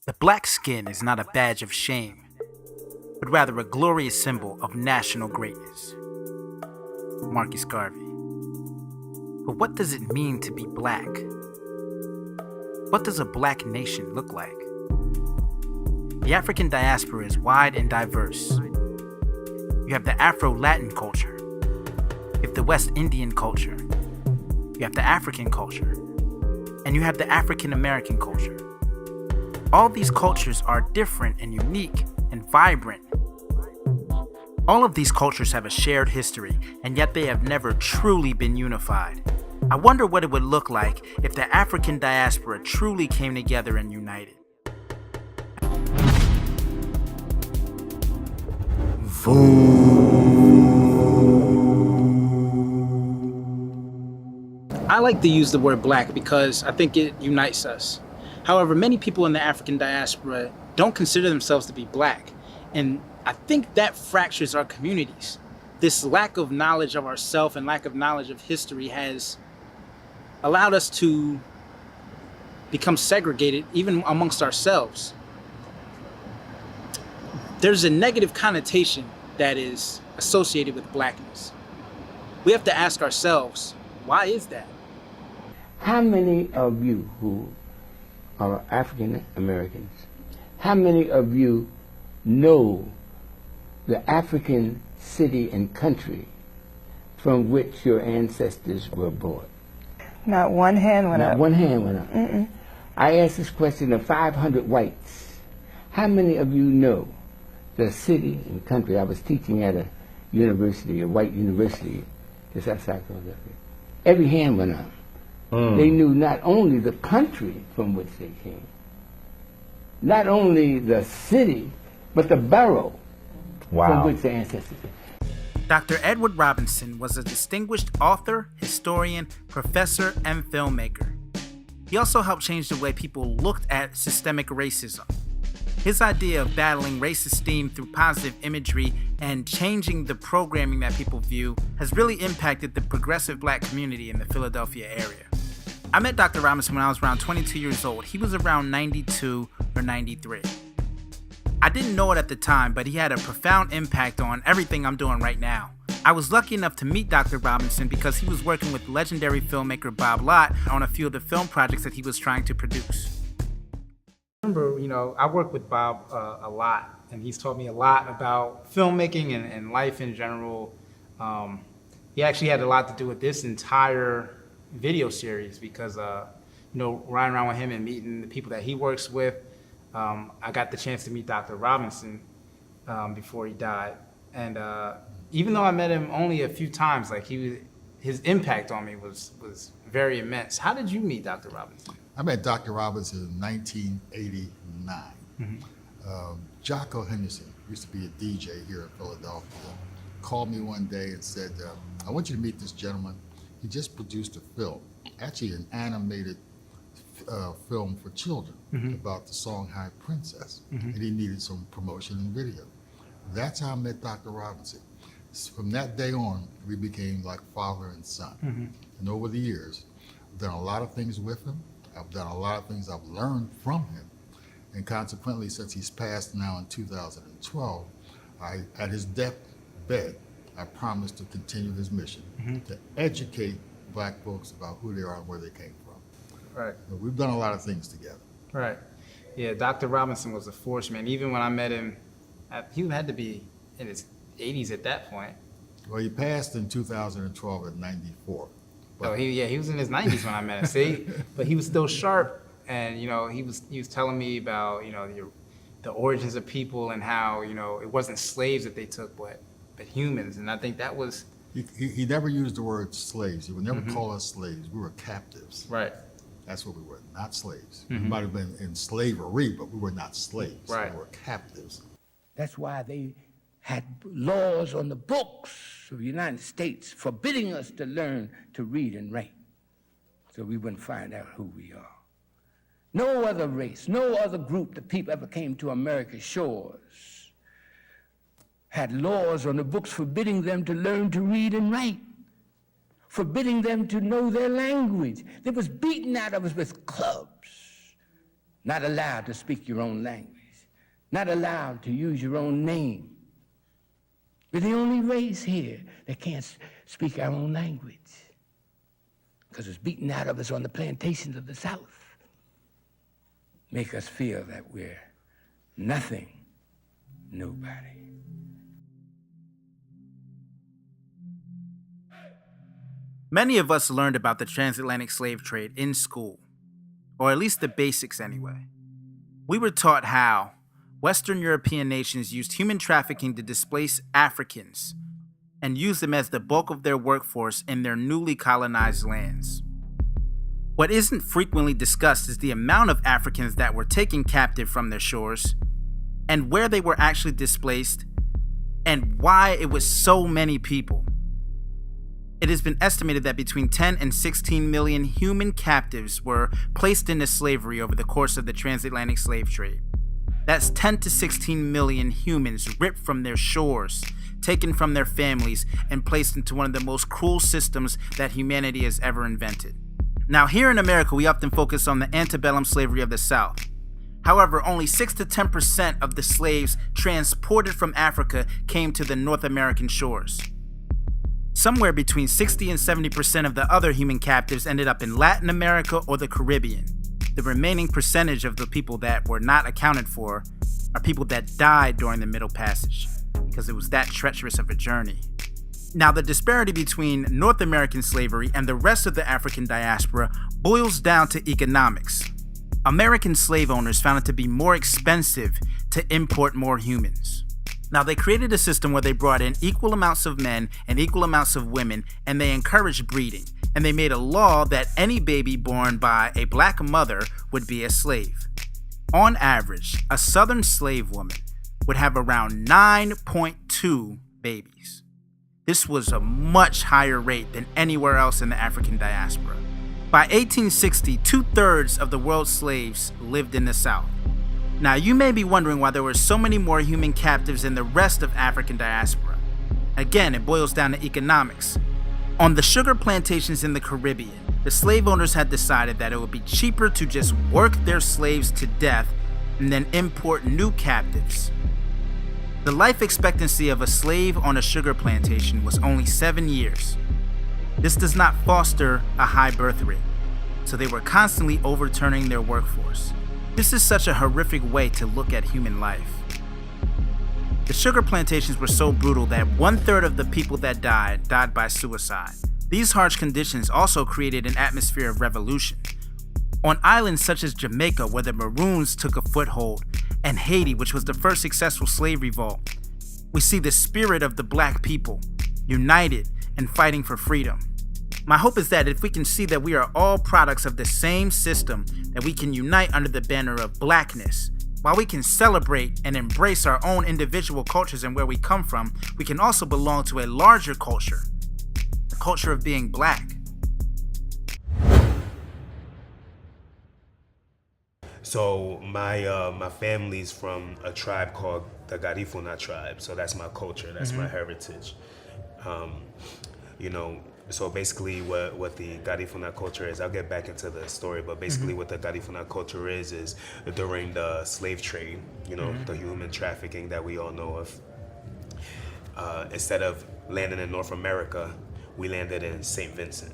The black skin is not a badge of shame, but rather a glorious symbol of national greatness. Marcus Garvey. But what does it mean to be black? What does a black nation look like? The African diaspora is wide and diverse. You have the Afro-Latin culture, you have the West Indian culture, you have the African culture, and you have the African American culture. All these cultures are different and unique and vibrant. All of these cultures have a shared history, and yet they have never truly been unified. I wonder what it would look like if the African diaspora truly came together and united. I like to use the word black because I think it unites us. However, many people in the African diaspora don't consider themselves to be black, and I think that fractures our communities. This lack of knowledge of ourselves and lack of knowledge of history has allowed us to become segregated even amongst ourselves. There's a negative connotation that is associated with blackness. We have to ask ourselves, why is that? How many of you who are African Americans, how many of you know the African city and country from which your ancestors were born? Not one hand went up. Not one hand went up. I asked this question of 500 whites. How many of you know the city and country? I was teaching at a university, a white university, just outside Philadelphia. Every hand went up. They knew not only the country from which they came, not only the city, but the borough from which their ancestors came. Dr. Edward Robinson was a distinguished author, historian, professor, and filmmaker. He also helped change the way people looked at systemic racism. His idea of battling racist theme through positive imagery and changing the programming that people view has really impacted the progressive black community in the Philadelphia area. I met Dr. Robinson when I was around 22 years old. He was around 92 or 93. I didn't know it at the time, but he had a profound impact on everything I'm doing right now. I was lucky enough to meet Dr. Robinson because he was working with legendary filmmaker Bob Lott on a few of the film projects that he was trying to produce. I remember, I work with Bob a lot, and he's taught me a lot about filmmaking and life in general. He actually had a lot to do with this entire video series because, riding around with him and meeting the people that he works with, I got the chance to meet Dr. Robinson before he died. And even though I met him only a few times, his impact on me was very immense. How did you meet Dr. Robinson? I met Dr. Robinson in 1989. Jocko Henderson used to be a DJ here in Philadelphia. Called me one day and said, I want you to meet this gentleman. He just produced a film, actually an animated film for children about the song High Princess, and he needed some promotion and video. That's how I met Dr. Robinson. From that day on, we became like father and son. And over the years, I've done a lot of things with him. I've done a lot of things I've learned from him. And consequently, since he's passed now in 2012, at his deathbed, I promised to continue his mission to educate black folks about who they are and where they came from. Right. But we've done a lot of things together. Right. Yeah, Dr. Robinson was a force, man. Even when I met him, he had to be in his 80s at that point. Well, he passed in 2012 at 94. But he was in his 90s when I met him. See, but he was still sharp, and he was telling me about the origins of people and how it wasn't slaves that they took, but humans, and I think that was. He never used the word slaves. He would never call us slaves. We were captives. Right. That's what we were, not slaves. We might have been in slavery, but we were not slaves. Right. We were captives. That's why they had laws on the books of the United States forbidding us to learn to read and write, so we wouldn't find out who we are. No other race, no other group that people ever came to America's shores had laws on the books forbidding them to learn to read and write, forbidding them to know their language. They was beaten out of us with clubs, not allowed to speak your own language, not allowed to use your own name. We're the only race here that can't speak our own language because it's beaten out of us on the plantations of the South. Make us feel that we're nothing, nobody. Many of us learned about the transatlantic slave trade in school, or at least the basics anyway. We were taught how Western European nations used human trafficking to displace Africans and use them as the bulk of their workforce in their newly colonized lands. What isn't frequently discussed is the amount of Africans that were taken captive from their shores, and where they were actually displaced, and why it was so many people. It has been estimated that between 10 and 16 million human captives were placed into slavery over the course of the transatlantic slave trade. That's 10 to 16 million humans ripped from their shores, taken from their families, and placed into one of the most cruel systems that humanity has ever invented. Now, here in America, we often focus on the antebellum slavery of the South. However, only 6 to 10% of the slaves transported from Africa came to the North American shores. Somewhere between 60 and 70% of the other human captives ended up in Latin America or the Caribbean. The remaining percentage of the people that were not accounted for are people that died during the Middle Passage, because it was that treacherous of a journey. Now, the disparity between North American slavery and the rest of the African diaspora boils down to economics. American slave owners found it to be more expensive to import more humans. Now, they created a system where they brought in equal amounts of men and equal amounts of women, and they encouraged breeding. And they made a law that any baby born by a black mother would be a slave. On average, a Southern slave woman would have around 9.2 babies. This was a much higher rate than anywhere else in the African diaspora. By 1860, 2/3 of the world's slaves lived in the South. Now, you may be wondering why there were so many more human captives in the rest of African diaspora. Again, it boils down to economics. On the sugar plantations in the Caribbean, the slave owners had decided that it would be cheaper to just work their slaves to death and then import new captives. The life expectancy of a slave on a sugar plantation was only 7 years. This does not foster a high birth rate, so they were constantly overturning their workforce. This is such a horrific way to look at human life. The sugar plantations were so brutal that 1/3 of the people that died by suicide. These harsh conditions also created an atmosphere of revolution. On islands such as Jamaica, where the Maroons took a foothold, and Haiti, which was the first successful slave revolt, we see the spirit of the black people, united and fighting for freedom. My hope is that if we can see that we are all products of the same system, that we can unite under the banner of Blackness. While we can celebrate and embrace our own individual cultures and where we come from, we can also belong to a larger culture, the culture of being black. So my family's from a tribe called the Garifuna tribe. So that's my culture. That's my heritage. So basically what the Garifuna culture is, I'll get back into the story, but basically what the Garifuna culture is during the slave trade, the human trafficking that we all know of. Instead of landing in North America, we landed in St. Vincent.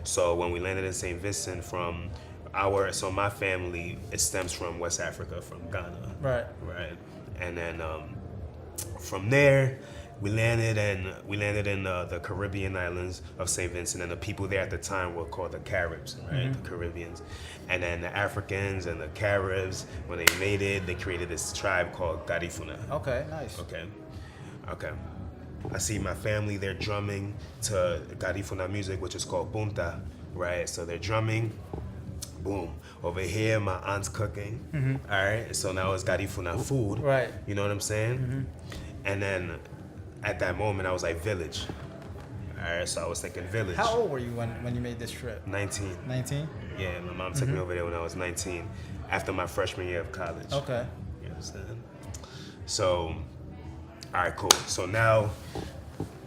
So when we landed in St. Vincent so my family, it stems from West Africa, from Ghana. Right. And then from there, we landed in the Caribbean islands of St. Vincent, and the people there at the time were called the Caribs, right? The Caribbeans. And then the Africans and the Caribs, when they made it, they created this tribe called Garifuna. Okay, nice. Okay. I see my family, they're drumming to Garifuna music, which is called punta, right? So they're drumming. Boom. Over here, my aunt's cooking. All right. So now it's Garifuna food. Right. You know what I'm saying? And then at that moment, I was like, village. All right. So I was thinking village. How old were you when you made this trip? 19. 19? Yeah. My mom took me over there when I was 19, after my freshman year of college. Okay. You understand? So, all right, cool. So now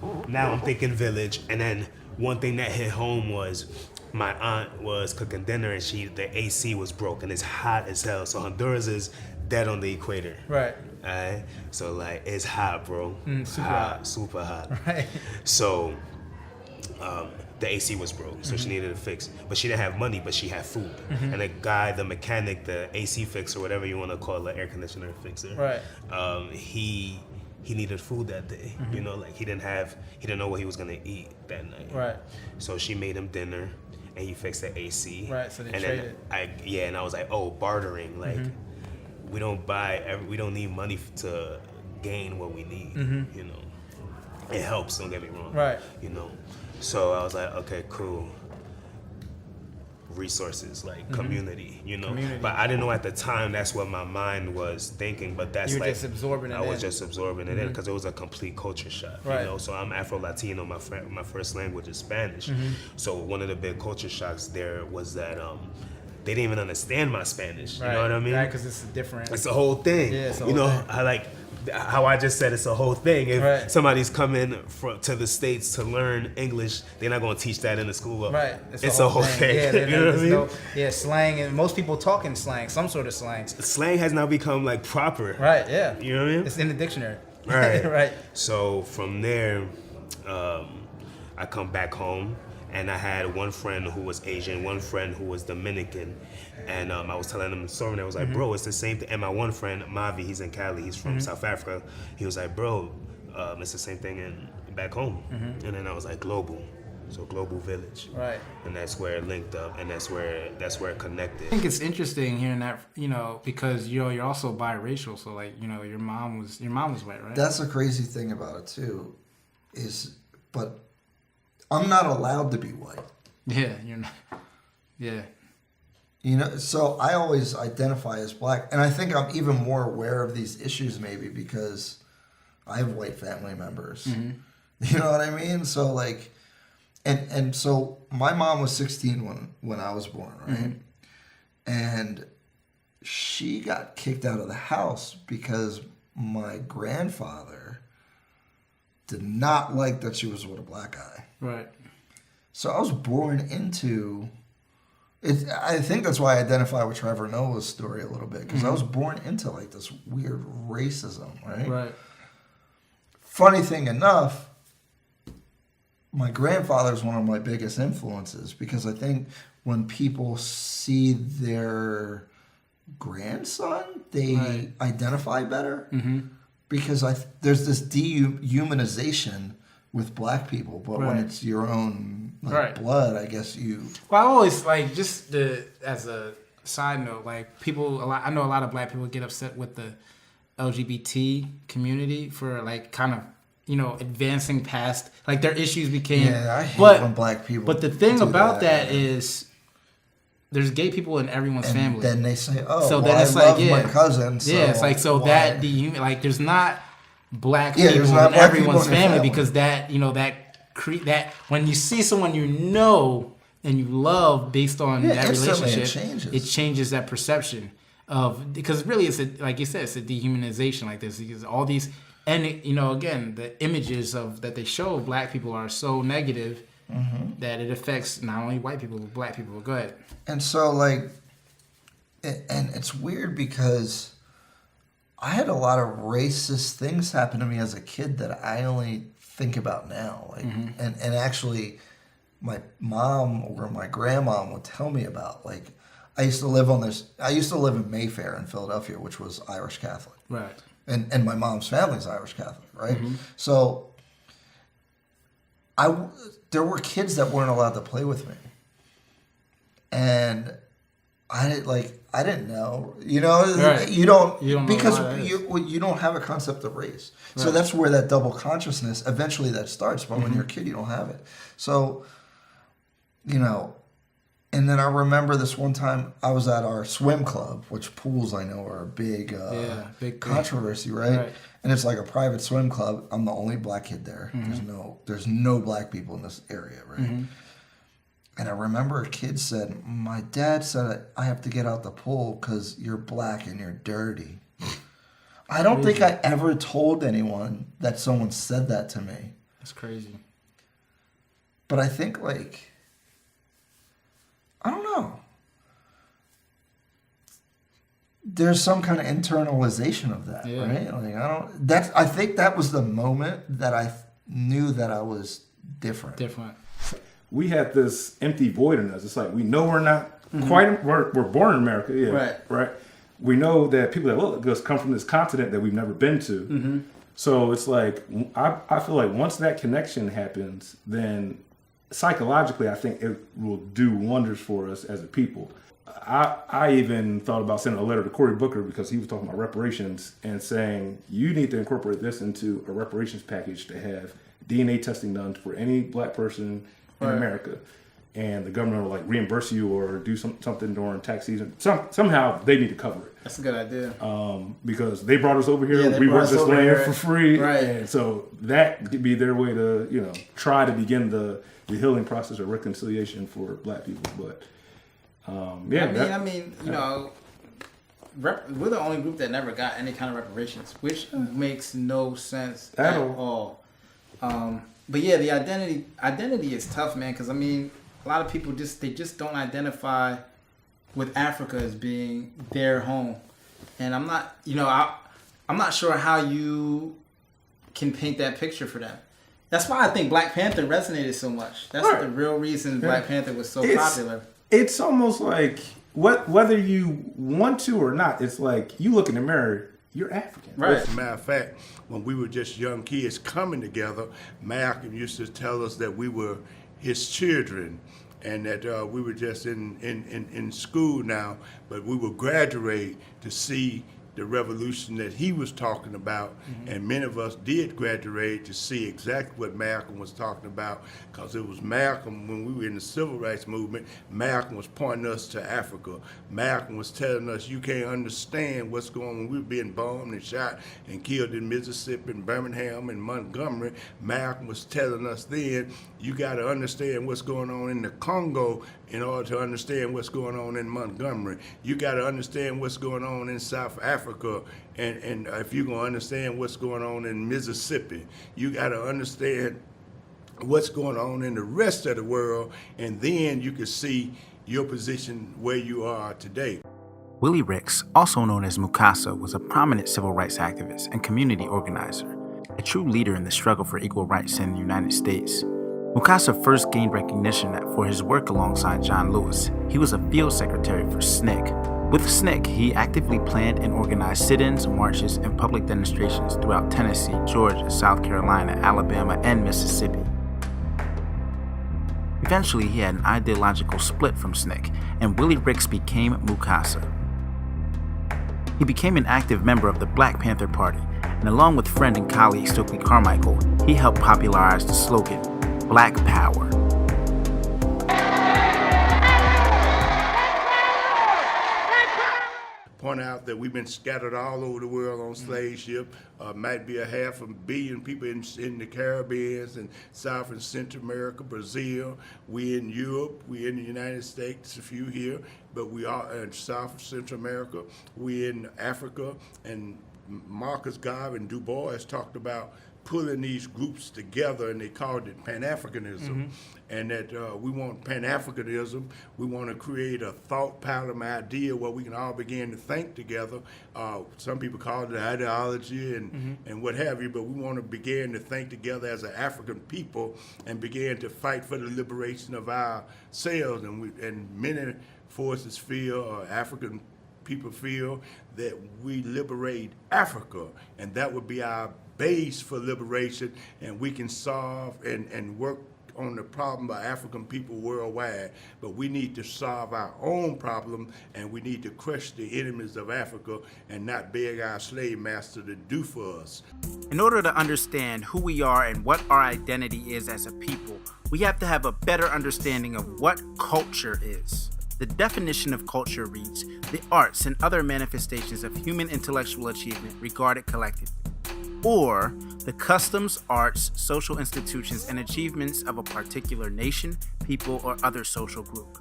I'm thinking village. And then one thing that hit home was, my aunt was cooking dinner and the AC was broke and it's hot as hell. So Honduras is dead on the equator. Right. Alright? So like it's hot, bro. Super hot, hot. super hot. Right. So the AC was broke, so she needed a fix. But she didn't have money, but she had food. And the guy, the mechanic, the AC fixer, whatever you want to call it, air conditioner fixer, Right. he needed food that day. You know, like he didn't know what he was gonna eat that night. Right. So she made him dinner, and he fixed the AC. Right, so they and traded. then and I was like, oh, bartering. Like we don't need money to gain what we need. You know, it helps. Don't get me wrong. Right. You know, so I was like, okay, cool. Resources, like community, you know. Community. But I didn't know at the time that's what my mind was thinking. But that's You were like just absorbing it I was in. just absorbing it in because it was a complete culture shock. Right. You know, so I'm Afro-Latino. My first language is Spanish. So one of the big culture shocks there was that they didn't even understand my Spanish. You know what I mean? Right, because it's different. It's a whole thing. Yeah, it's a you whole know, thing. I like how I just said it's a whole thing. If Right. somebody's coming to the States to learn English, they're not going to teach that in the school. Right. It's a whole thing. Yeah, you know what I mean? yeah, slang, and most people talk in slang, some sort of slang. Slang has now become like proper. Right, yeah. You know what I mean? It's in the dictionary. Right. Right. So from there, I come back home, and I had one friend who was Asian, one friend who was Dominican, and I was telling him the story, and I was like, bro, it's the same thing. And my one friend, Mavi, he's in Cali, he's from South Africa. He was like, bro, it's the same thing back home. And then I was like, global. So global village. Right. And that's where it linked up, and that's where it connected. I think it's interesting hearing that, you know, because you're also biracial, so like, you know, your mom was white, right? That's the crazy thing about it too, but I'm not allowed to be white. Yeah, you're not. Yeah. You know, so I always identify as black, and I think I'm even more aware of these issues maybe because I have white family members. You know what I mean? So like, and so my mom was 16 when I was born, right? And she got kicked out of the house because my grandfather did not like that she was with a black guy. Right. So I was born into it. I think that's why I identify with Trevor Noah's story a little bit, because I was born into like this weird racism, right? Right. Funny thing enough, my grandfather is one of my biggest influences, because I think when people see their grandson, they identify better. Because there's this dehumanization with black people, but when it's your own blood, I guess you. Well, I always like, just as a side note, like I know a lot of black people get upset with the LGBT community for like kind of, you know, advancing past like their issues became. Yeah, I hate when black people. But the thing do about that is, there's gay people in everyone's family. Then they say, "Oh, so well, then it's I love like, my cousin." So it's like, so why? that like there's not black Yeah, people there's not in black people everyone's in your family, family. because that, you know, that when you see someone you know and you love based on that instantly relationship, it changes that perception of, because really it's like you said, it's a dehumanization. Like there's all these, and you know, again, the images that they show of black people are so negative that it affects not only white people but black people. Go ahead. And so, like, and it's weird because I had a lot of racist things happen to me as a kid that I only think about now. Like, and actually, my mom or my grandma would tell me about. Like, I used to live in Mayfair in Philadelphia, which was Irish Catholic. Right. And my mom's family's Irish Catholic, right? So there were kids that weren't allowed to play with me. And I didn't know, you know, right. you don't know because why that is. you don't have a concept of race. So that's where that double consciousness, eventually that starts. But when you're a kid, you don't have it. So, you know, and then I remember this one time I was at our swim club, which pools I know are a big, big controversy, right? And it's like a private swim club. I'm the only black kid there. There's no black people in this area, right? And I remember a kid said, "My dad said I have to get out the pool because you're black and you're dirty." I don't think I ever told anyone that someone said that to me. That's crazy. But I think, like, I don't know. There's some kind of internalization of that, right? Like I think that was the moment that I knew that I was different. We had this empty void in us. It's like we know we're not quite. We're born in America, right. We know that people that look like us come from this continent that we've never been to. So it's like I feel like once that connection happens, then psychologically, I think it will do wonders for us as a people. I even thought about sending a letter to Cory Booker because he was talking about reparations and saying you need to incorporate this into a reparations package to have DNA testing done for any black person in America, and the government will like reimburse you or do something during tax season. Somehow they need to cover it. That's a good idea. Because they brought us over here, we worked this land for free, and so that could be their way to try to begin the healing process of reconciliation for black people. But we're the only group that never got any kind of reparations, which makes no sense at all. But yeah, the identity is tough, man. Because I mean, a lot of people just don't identify with Africa as being their home, and I'm not sure how you can paint that picture for them. That's why I think Black Panther resonated so much. That's the real reason Black Panther was so popular. It's almost like whether you want to or not, it's like you look in the mirror, you're African. Right. As a matter of fact, when we were just young kids coming together, Malcolm used to tell us that we were his children and that we were just in school now, but we would graduate to see the revolution that he was talking about, and many of us did graduate to see exactly what Malcolm was talking about, because it was Malcolm, when we were in the civil rights movement, Malcolm was pointing us to Africa. Malcolm was telling us, you can't understand what's going on. When we were being bombed and shot and killed in Mississippi and Birmingham and Montgomery, Malcolm was telling us then, you got to understand what's going on in the Congo in order to understand what's going on in Montgomery. You got to understand what's going on in South Africa, and if you're going to understand what's going on in Mississippi, you got to understand what's going on in the rest of the world, and then you can see your position where you are today. Willie Ricks, also known as Mukasa, was a prominent civil rights activist and community organizer, a true leader in the struggle for equal rights in the United States. Mukasa first gained recognition for his work alongside John Lewis. He was a field secretary for SNCC. With SNCC, he actively planned and organized sit-ins, marches, and public demonstrations throughout Tennessee, Georgia, South Carolina, Alabama, and Mississippi. Eventually, he had an ideological split from SNCC, and Willie Ricks became Mukasa. He became an active member of the Black Panther Party, and along with friend and colleague Stokely Carmichael, he helped popularize the slogan, Black Power. Point out that we've been scattered all over the world on slave ship. Might be 500 million people in the Caribbean and South and Central America, Brazil. We in Europe, we in the United States, a few here, but we are in South and Central America. We in Africa, and Marcus Garvey and Du Bois talked about pulling these groups together, and they called it Pan-Africanism. And that we want Pan-Africanism. We want to create a thought pattern idea where we can all begin to think together. Some people call it ideology and what have you, but we want to begin to think together as an African people and begin to fight for the liberation of ourselves. And many forces feel, African people feel, that we liberate Africa, and that would be our base for liberation, and we can solve and work on the problem of African people worldwide. But we need to solve our own problem, and we need to crush the enemies of Africa and not beg our slave master to do for us. In order to understand who we are and what our identity is as a people, we have to have a better understanding of what culture is. The definition of culture reads, the arts and other manifestations of human intellectual achievement regarded collectively, or the customs, arts, social institutions, and achievements of a particular nation, people, or other social group.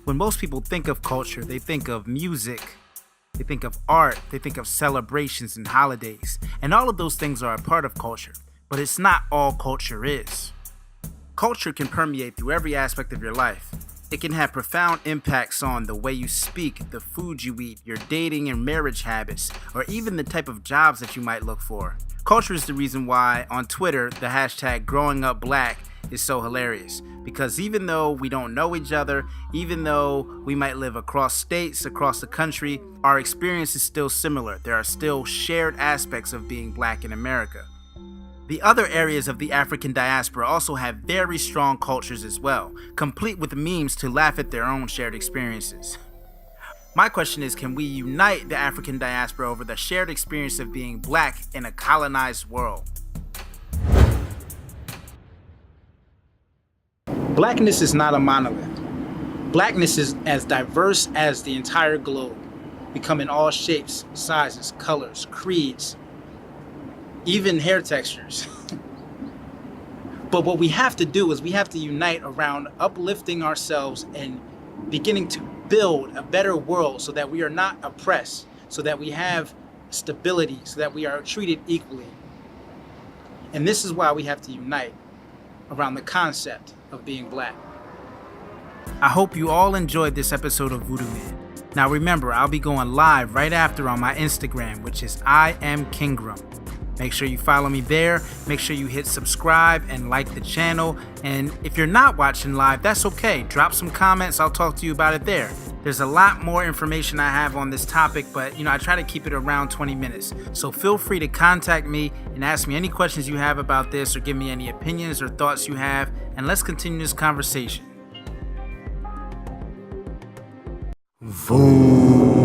When most people think of culture, they think of music, they think of art, they think of celebrations and holidays, and all of those things are a part of culture, but it's not all culture is. Culture can permeate through every aspect of your life. It can have profound impacts on the way you speak, the food you eat, your dating and marriage habits, or even the type of jobs that you might look for. Culture is the reason why on Twitter the hashtag #GrowingUpBlack is so hilarious. Because even though we don't know each other, even though we might live across states, across the country, our experience is still similar. There are still shared aspects of being black in America. The other areas of the African diaspora also have very strong cultures as well, complete with memes to laugh at their own shared experiences. My question is, can we unite the African diaspora over the shared experience of being black in a colonized world? Blackness is not a monolith. Blackness is as diverse as the entire globe. We come in all shapes, sizes, colors, creeds, even hair textures. But what we have to do is we have to unite around uplifting ourselves and beginning to build a better world so that we are not oppressed, so that we have stability, so that we are treated equally. And this is why we have to unite around the concept of being black. I hope you all enjoyed this episode of VooDoo Man. Now remember, I'll be going live right after on my Instagram, which is I am Kingram. Make sure you follow me there. Make sure you hit subscribe and like the channel. And if you're not watching live, that's okay. Drop some comments. I'll talk to you about it there. There's a lot more information I have on this topic, but I try to keep it around 20 minutes. So feel free to contact me and ask me any questions you have about this or give me any opinions or thoughts you have, and let's continue this conversation. VooDoo.